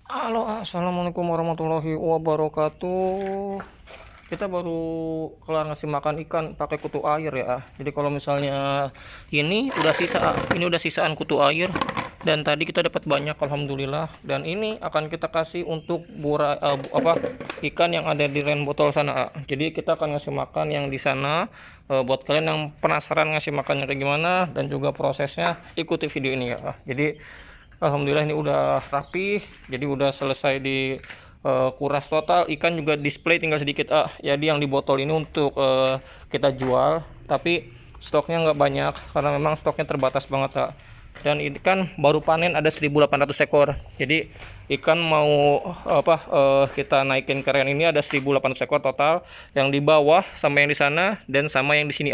Halo, assalamualaikum warahmatullahi wabarakatuh. Kita baru kelar ngasih makan ikan pakai kutu air ya. Jadi kalau misalnya ini udah sisa, ini udah sisaan kutu air. Dan tadi kita dapat banyak, alhamdulillah. Dan ini akan kita kasih untuk ikan yang ada di rain botol sana. Jadi kita akan ngasih makan yang di sana. Buat kalian yang penasaran ngasih makannya kayak gimana dan juga prosesnya, ikuti video ini ya. Jadi alhamdulillah ini udah rapi, jadi udah selesai di kuras total. Ikan juga display tinggal sedikit. Jadi yang di botol ini untuk kita jual, tapi stoknya nggak banyak karena memang stoknya terbatas banget. Dan ini kan baru panen ada 1.800 ekor. Jadi ikan mau kita naikin keren ini ada 1.800 ekor total, yang di bawah sama yang di sana dan sama yang di sini.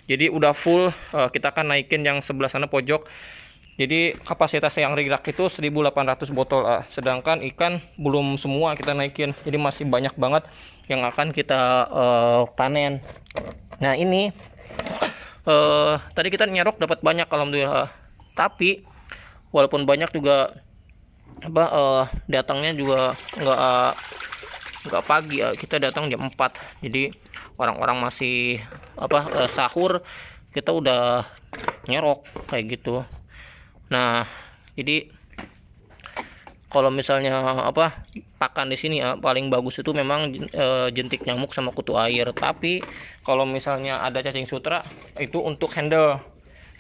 Jadi udah full. Kita akan naikin yang sebelah sana pojok. Jadi kapasitas yang rig-rak itu 1.800 botol. Sedangkan ikan belum semua kita naikin. Jadi masih banyak banget yang akan kita panen. Nah ini tadi kita nyerok dapat banyak alhamdulillah. Tapi walaupun banyak juga datangnya juga nggak pagi. Kita datang jam 4. Jadi orang-orang masih sahur, kita udah nyerok kayak gitu. Nah, jadi kalau misalnya pakan di sini paling bagus itu memang jentik nyamuk sama kutu air. Tapi kalau misalnya ada cacing sutra itu untuk handle.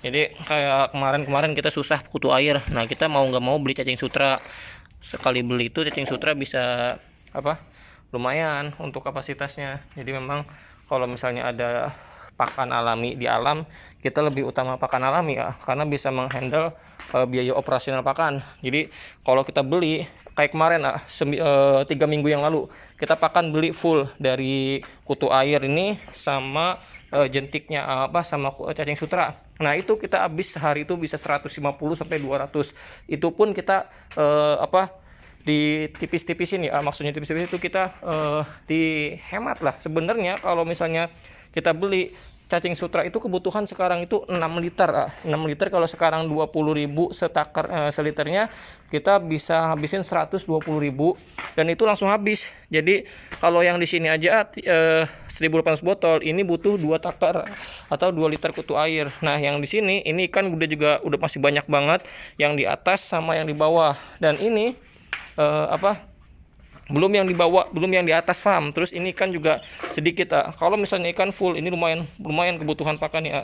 Jadi kayak kemarin kita susah kutu air. Nah, kita mau nggak mau beli cacing sutra. Sekali beli itu cacing sutra bisa lumayan untuk kapasitasnya. Jadi memang kalau misalnya ada pakan alami di alam, kita lebih utama pakan alami karena bisa menghandle biaya operasional pakan. Jadi kalau kita beli kayak kemarin 3 minggu yang lalu kita pakan beli full dari kutu air ini sama jentiknya sama cacing sutra. Nah itu kita habis sehari itu bisa 150 sampai 200. Itu pun kita di tipis-tipisin ya. Maksudnya tipis-tipis itu kita dihemat lah sebenarnya. Kalau misalnya kita beli cacing sutra itu kebutuhan sekarang itu 6 liter. 6 liter kalau sekarang 20.000 seliternya, kita bisa habisin 120.000 dan itu langsung habis. Jadi kalau yang di sini aja 1.800 botol ini butuh 2 takar atau 2 liter kutu air. Nah, yang di sini ini kan udah masih banyak banget yang di atas sama yang di bawah. Dan ini belum yang di bawah, belum yang di atas farm. Terus ini kan juga sedikit. Kalau misalnya ikan full ini lumayan kebutuhan pakan ya.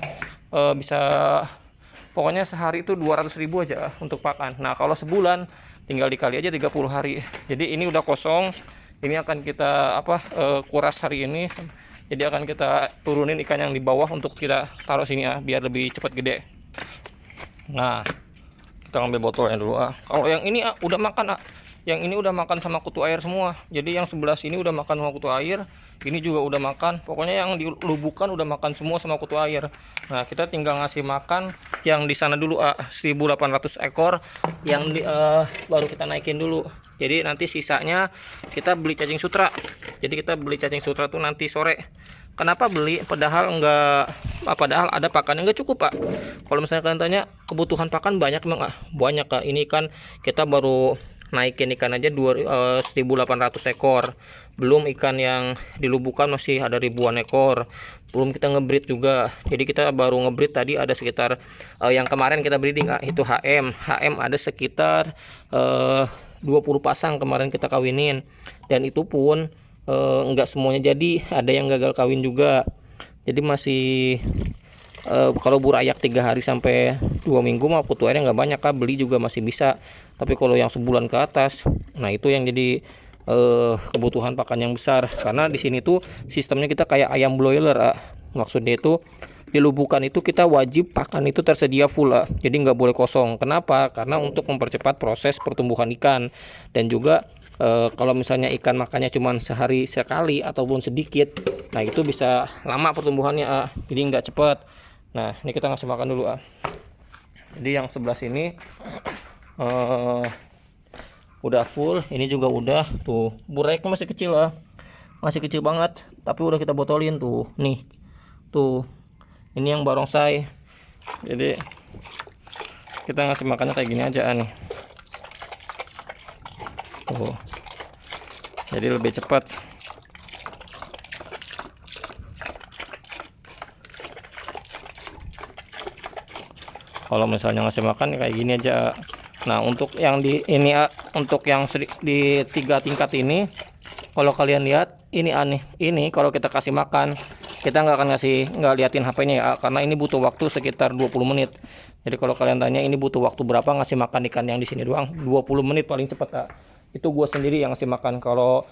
Bisa pokoknya sehari itu 200.000 aja untuk pakan. Nah kalau sebulan tinggal dikali aja 30 hari. Jadi ini udah kosong. Ini akan kita kuras hari ini. Jadi akan kita turunin ikan yang di bawah untuk kita taruh sini biar lebih cepat gede. Nah kita ambil botolnya dulu. Kalau yang ini udah makan. Yang ini udah makan sama kutu air semua. Jadi yang sebelah sini udah makan sama kutu air, ini juga udah makan. Pokoknya yang dilubukan udah makan semua sama kutu air. Nah kita tinggal ngasih makan yang di sana dulu 1.800 ekor yang baru kita naikin dulu. Jadi nanti sisanya kita beli cacing sutra. Jadi kita beli cacing sutra tuh nanti sore. Kenapa beli? Padahal padahal ada pakan yang nggak cukup Kalau misalnya kalian tanya kebutuhan pakan banyak memang banyak Ini kan kita baru naikin ikan aja 1.800 ekor, belum ikan yang dilubukan masih ada ribuan ekor, belum kita ngebreed juga. Jadi kita baru ngebreed tadi ada sekitar yang kemarin kita breeding itu HM ada sekitar 20 pasang kemarin kita kawinin, dan itu pun enggak semuanya jadi, ada yang gagal kawin juga. Jadi masih kalau burayak 3 hari sampai 2 minggu mah kutu airnya nggak banyak beli juga masih bisa. Tapi kalau yang sebulan ke atas, nah itu yang jadi kebutuhan pakan yang besar. Karena di sini tuh sistemnya kita kayak ayam broiler. Maksudnya itu di lubukan itu kita wajib pakan itu tersedia full jadi nggak boleh kosong. Kenapa? Karena untuk mempercepat proses pertumbuhan ikan. Dan juga kalau misalnya ikan makannya cuma sehari sekali ataupun sedikit, nah itu bisa lama pertumbuhannya jadi nggak cepat. Nah ini kita ngasih makan dulu Jadi yang sebelah sini udah full, ini juga udah tuh. Bureknya masih kecil masih kecil banget, tapi udah kita botolin tuh. Nih tuh, ini yang barongsai. Jadi kita ngasih makannya kayak gini aja nih. Tuh. Jadi lebih cepat. Kalau misalnya ngasih makan kayak gini aja. Nah, untuk yang di ini untuk yang di 3 tingkat ini, kalau kalian lihat ini aneh. Ini kalau kita kasih makan, kita nggak akan nggak liatin HP-nya ya, karena ini butuh waktu sekitar 20 menit. Jadi kalau kalian tanya ini butuh waktu berapa ngasih makan ikan yang di sini doang, 20 menit paling cepat ya. Itu gue sendiri yang ngasih makan. Kalau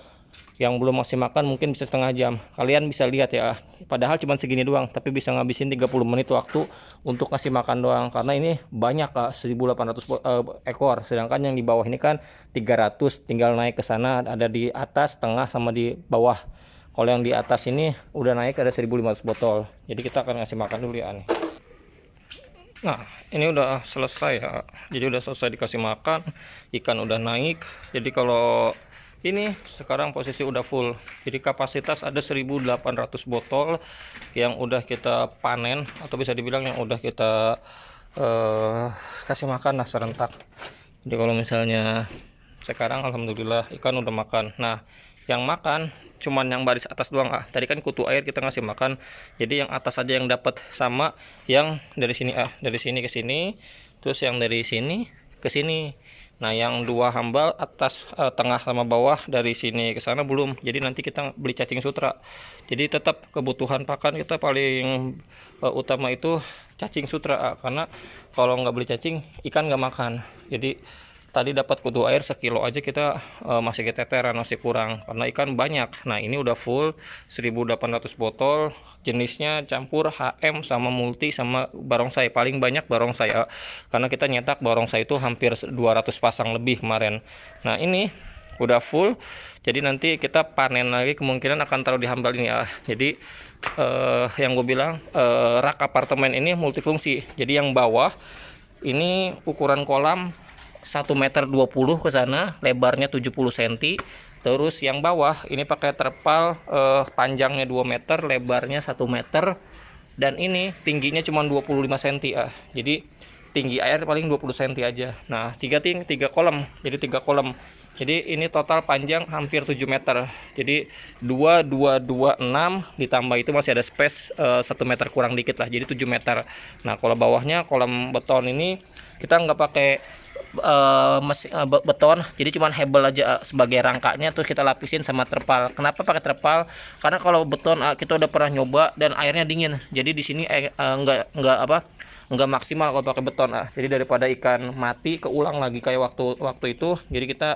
yang belum ngasih makan mungkin bisa setengah jam. Kalian bisa lihat ya, padahal cuma segini doang, tapi bisa ngabisin 30 menit waktu untuk ngasih makan doang. Karena ini banyak 1800 ekor, sedangkan yang di bawah ini kan 300. Tinggal naik ke sana, ada di atas, tengah, sama di bawah. Kalau yang di atas ini udah naik ada 1500 botol. Jadi kita akan ngasih makan dulu ya nih. Nah, ini udah selesai ya. Jadi udah selesai dikasih makan, ikan udah naik. Jadi kalau ini sekarang posisi udah full. Jadi kapasitas ada 1800 botol yang udah kita panen, atau bisa dibilang yang udah kita kasih makan lah serentak. Jadi kalau misalnya sekarang alhamdulillah ikan udah makan. Nah, yang makan cuman yang baris atas doang. Tadi kan kutu air kita ngasih makan, jadi yang atas aja yang dapat, sama yang dari sini dari sini ke sini, terus yang dari sini ke sini. Nah, yang 2 hambal atas, tengah sama bawah dari sini ke sana belum. Jadi nanti kita beli cacing sutra. Jadi tetap kebutuhan pakan kita paling utama itu cacing sutra, karena kalau nggak beli cacing ikan nggak makan. Jadi tadi dapat kutu air sekilo aja kita masih keteteran, masih kurang karena ikan banyak. Nah, ini udah full 1800 botol, jenisnya campur HM sama multi sama barongsai. Paling banyak barongsai karena kita nyetak barongsai itu hampir 200 pasang lebih kemarin. Nah, ini udah full, jadi nanti kita panen lagi, kemungkinan akan taruh di hambal ini ya. Jadi yang gue bilang rak apartemen ini multifungsi. Jadi yang bawah ini ukuran kolam 1,20 meter ke sana, lebarnya 70 cm. Terus yang bawah ini pakai terpal, panjangnya 2 meter, lebarnya 1 meter, dan ini tingginya cuma 25 cm ya. Jadi tinggi air paling 20 cm aja. Nah, 3 kolam. Jadi 3 kolam. Jadi ini total panjang hampir 7 meter. Jadi 2226 ditambah itu masih ada space 1 meter kurang dikit lah. Jadi 7 meter. Nah, kalau bawahnya kolam beton ini kita nggak pakai beton, jadi cuman hebel aja sebagai rangkanya, terus kita lapisin sama terpal. Kenapa pakai terpal? Karena kalau beton kita udah pernah nyoba dan airnya dingin. Jadi di sini nggak maksimal kalau pakai beton. Jadi daripada ikan mati keulang lagi kayak waktu itu, jadi kita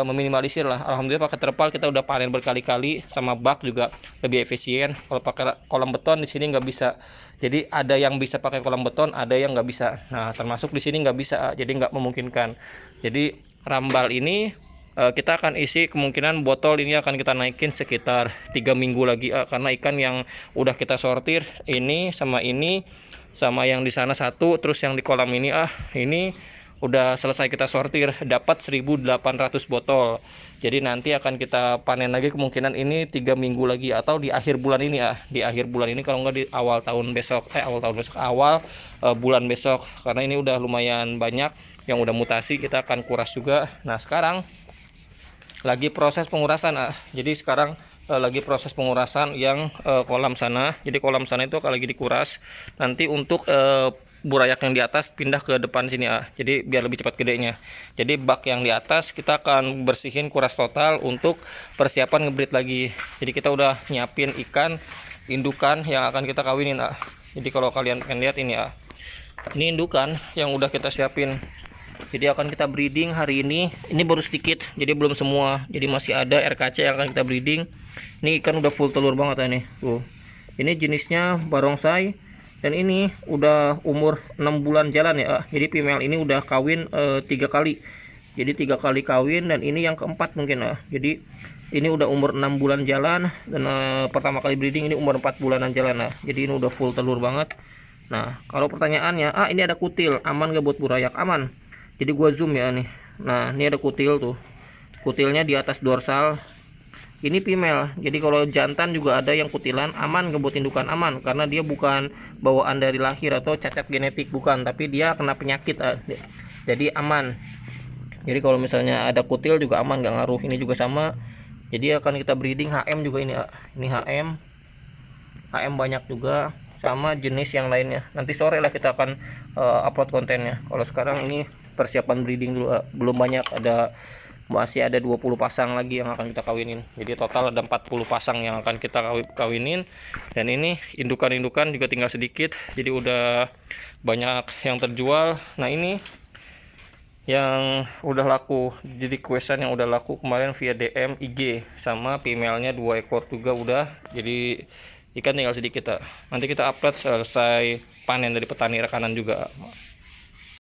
meminimalisir lah. Alhamdulillah pakai terpal kita udah panen berkali-kali, sama bak juga lebih efisien. Kalau pakai kolam beton di sini nggak bisa. Jadi ada yang bisa pakai kolam beton, ada yang nggak bisa. Nah, termasuk di sini nggak bisa, jadi nggak memungkinkan. Jadi rambal ini kita akan isi, kemungkinan botol ini akan kita naikin sekitar 3 minggu lagi karena ikan yang udah kita sortir ini sama yang di sana satu, terus yang di kolam ini ini udah selesai kita sortir, dapat 1800 botol. Jadi nanti akan kita panen lagi, kemungkinan ini 3 minggu lagi atau di akhir bulan ini di akhir bulan ini, kalau nggak di awal tahun besok, awal bulan besok, karena ini udah lumayan banyak yang udah mutasi, kita akan kuras juga. Nah, sekarang lagi proses pengurasan. Jadi sekarang lagi proses pengurasan yang kolam sana. Jadi kolam sana itu akan lagi dikuras. Nanti untuk burayak yang di atas pindah ke depan sini jadi biar lebih cepat gedenya. Jadi bak yang di atas kita akan bersihin, kuras total untuk persiapan ngebreed lagi. Jadi kita udah nyiapin ikan indukan yang akan kita kawinin. Jadi kalau kalian pengen lihat ini ini indukan yang udah kita siapin. Jadi akan kita breeding hari ini. Ini baru sedikit, jadi belum semua. Jadi masih ada RKC yang akan kita breeding. Ini ikan udah full telur banget nih. Ini jenisnya barongsai. Dan ini udah umur 6 bulan jalan ya. Jadi female ini udah kawin 3 kali. Jadi 3 kali kawin, dan ini yang keempat mungkin Jadi ini udah umur 6 bulan jalan, dan pertama kali breeding ini umur 4 bulanan jalan Jadi ini udah full telur banget. Nah, kalau pertanyaannya, ini ada kutil, aman gak buat burayak? Aman. Jadi gua zoom ya nih. Nah, ini ada kutil tuh. Kutilnya di atas dorsal. Ini female. Jadi kalau jantan juga ada yang kutilan, aman nggak buat indukan? Aman, karena dia bukan bawaan dari lahir atau cacat genetik, bukan, tapi dia kena penyakit. Jadi aman. Jadi kalau misalnya ada kutil juga aman, nggak ngaruh. Ini juga sama, jadi akan kita breeding HM juga ini. Ini HM banyak juga, sama jenis yang lainnya. Nanti sore lah kita akan upload kontennya. Kalau sekarang ini persiapan breeding dulu, belum banyak, masih ada 20 pasang lagi yang akan kita kawinin. Jadi total ada 40 pasang yang akan kita kawinin. Dan ini indukan-indukan juga tinggal sedikit, jadi udah banyak yang terjual. Nah ini yang udah laku, jadi question yang udah laku kemarin via DM IG, sama female-nya 2 ekor juga udah. Jadi ikan tinggal sedikit. Nanti kita upload selesai panen dari petani rekanan juga.